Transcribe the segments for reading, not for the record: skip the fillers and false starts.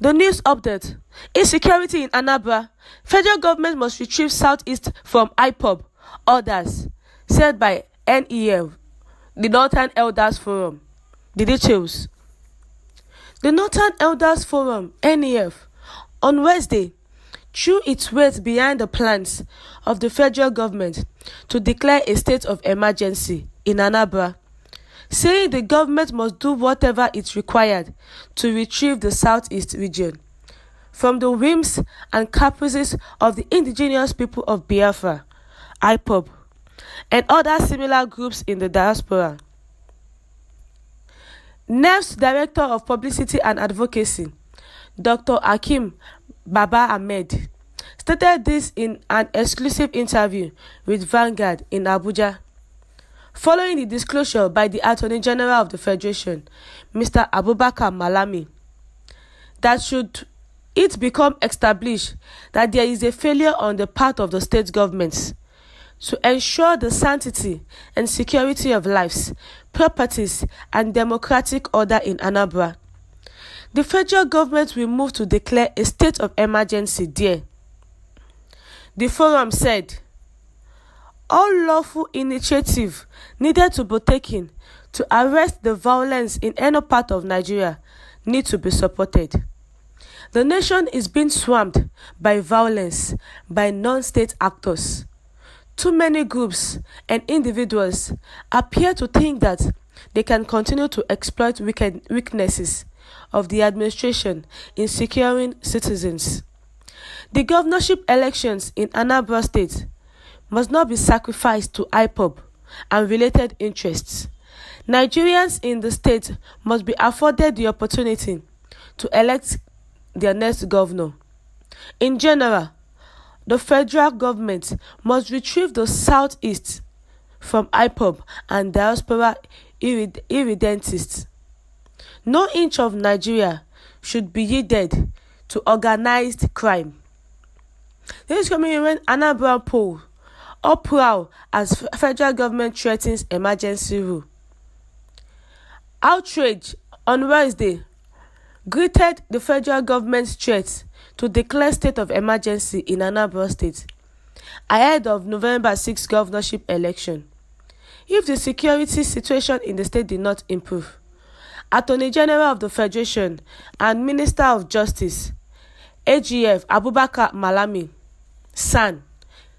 The news update. Insecurity in Anambra. Federal government must retrieve Southeast from IPOB. Orders. Said by NEF, the Northern Elders Forum. The details. The Northern Elders Forum, NEF, on Wednesday, threw its weight behind the plans of the federal government to declare a state of emergency in Anambra, saying the government must do whatever is required to retrieve the Southeast region from the whims and caprices of the indigenous people of Biafra, IPOB, and other similar groups in the diaspora. NEF's Director of Publicity and Advocacy, Dr. Hakeem Baba Ahmed, stated this in an exclusive interview with Vanguard in Abuja, following the disclosure by the Attorney General of the Federation, Mr. Abubakar Malami, that should it become established that there is a failure on the part of the state governments to ensure the sanctity and security of lives, properties, and democratic order in Anambra, the federal government will move to declare a state of emergency there. The forum said, all lawful initiative needed to be taken to arrest the violence in any part of Nigeria need to be supported. The nation is being swamped by violence by non-state actors. Too many groups and individuals appear to think that they can continue to exploit weaknesses of the administration in securing citizens. The governorship elections in Anambra State must not be sacrificed to IPOB and related interests. Nigerians in the state must be afforded the opportunity to elect their next governor. In general, the federal government must retrieve the Southeast from IPOB and diaspora irredentists. No inch of Nigeria should be yielded to organized crime. This is coming in when Anambra poll uproar as federal government threatens emergency rule. Outrage on Wednesday greeted the federal government's threat to declare state of emergency in Anambra State ahead of November 6 governorship election. If the security situation in the state did not improve, Attorney General of the Federation and Minister of Justice, AGF Abubakar Malami, SAN,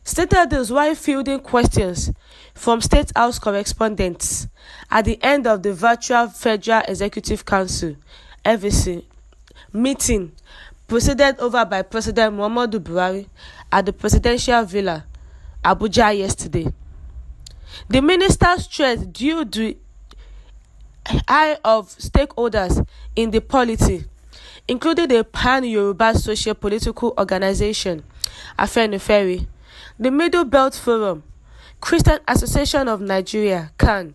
stated this while fielding questions from State House correspondents at the end of the virtual Federal Executive Council (FEC) meeting presided over by President Muhammadu Buhari at the Presidential Villa, Abuja yesterday. The minister's threat due the eye of stakeholders in the polity, including the Pan-Yoruba Socio-Political Organization, Afenifere, the Middle Belt Forum, Christian Association of Nigeria, CAN,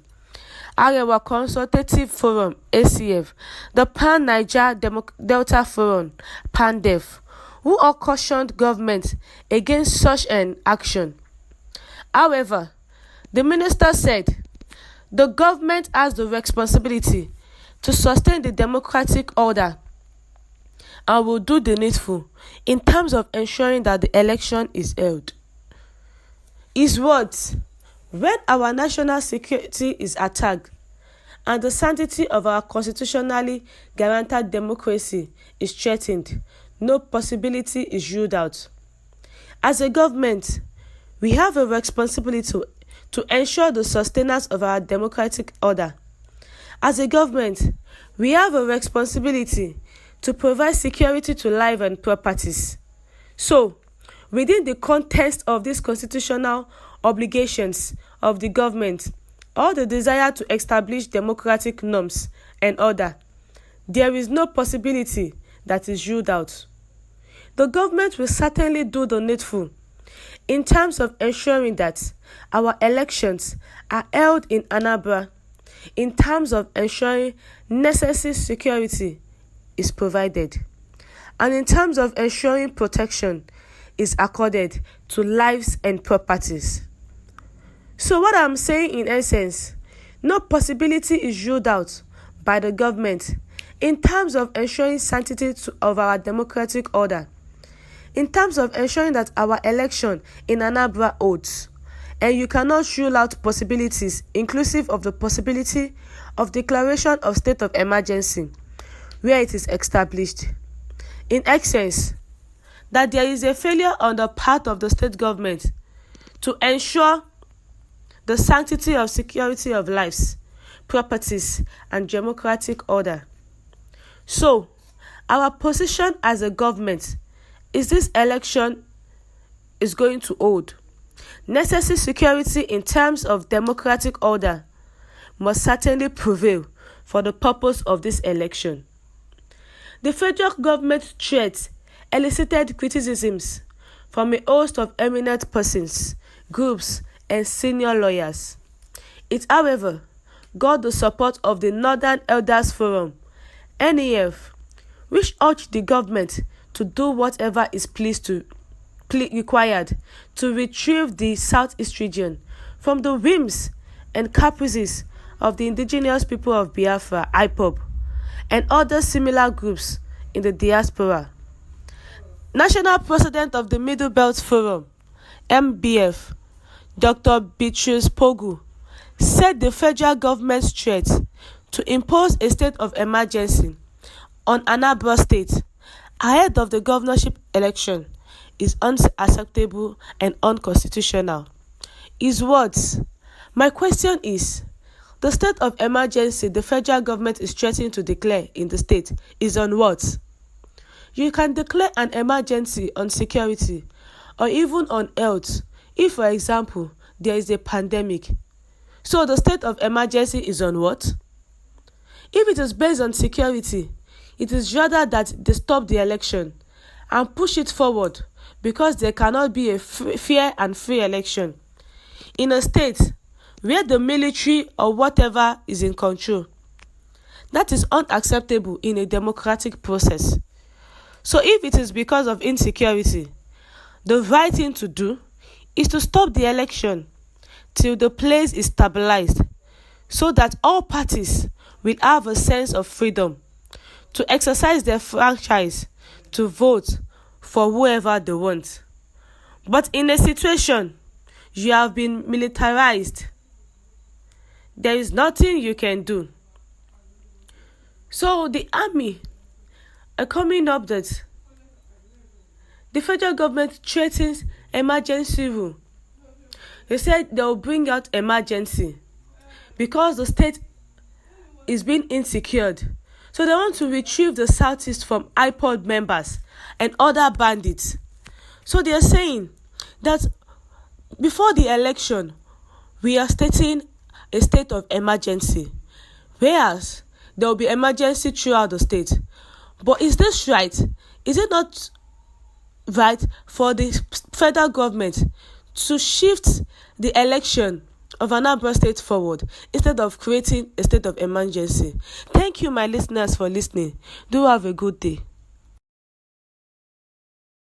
Arewa Consultative Forum, ACF, the Pan-Niger Delta Forum, PANDEF, who all cautioned government against such an action. However, the minister said the government has the responsibility to sustain the democratic order and will do the needful in terms of ensuring that the election is held. His words, when our national security is attacked and the sanctity of our constitutionally guaranteed democracy is threatened, no possibility is ruled out. As a government, we have a responsibility to ensure the sustenance of our democratic order. As a government, we have a responsibility to provide security to life and properties. So, within the context of these constitutional obligations of the government, or the desire to establish democratic norms and order, there is no possibility that is ruled out. The government will certainly do the needful in terms of ensuring that our elections are held in Anambra, in terms of ensuring necessary security is provided, and in terms of ensuring protection is accorded to lives and properties. So what I'm saying in essence, no possibility is ruled out by the government in terms of ensuring sanctity of our democratic order, in terms of ensuring that our election in Anambra holds, and you cannot rule out possibilities inclusive of the possibility of declaration of state of emergency where it is established. In essence, that there is a failure on the part of the state government to ensure the sanctity of security of lives, properties, and democratic order. So, our position as a government is this election is going to hold. Necessary security in terms of democratic order must certainly prevail for the purpose of this election. The federal government threat elicited criticisms from a host of eminent persons, groups, and senior lawyers. It, however, got the support of the Northern Elders Forum, NEF, which urged the government to do whatever is required to retrieve the Southeast region from the whims and caprices of the indigenous people of Biafra, IPOB, and other similar groups in the diaspora. National President of the Middle Belt Forum, MBF, Dr. Beatrice Pogu, said the federal government's threat to impose a state of emergency on Anambra State ahead of the governorship election is unacceptable and unconstitutional. His words: "My question is, the state of emergency the federal government is threatening to declare in the state is on what? You can declare an emergency on security or even on health if, for example, there is a pandemic. So the state of emergency is on what? If it is based on security, it is rather that they stop the election and push it forward because there cannot be a fair and free election in a state where the military or whatever is in control. That is unacceptable in a democratic process. So if it is because of insecurity, the right thing to do is to stop the election till the place is stabilized so that all parties will have a sense of freedom to exercise their franchise to vote for whoever they want. But in a situation you have been militarized, there is nothing you can do. So the army are coming up that the federal government threatens emergency rule. They said they will bring out emergency because the state is being insecure. So they want to retrieve the Southeast from IPOD members and other bandits. So they are saying that before the election, we are stating a state of emergency, whereas there will be emergency throughout the state. But is this right? Is it not right for the federal government to shift the election of Anambra State forward instead of creating a state of emergency? Thank you, my listeners, for listening. Do have a good day.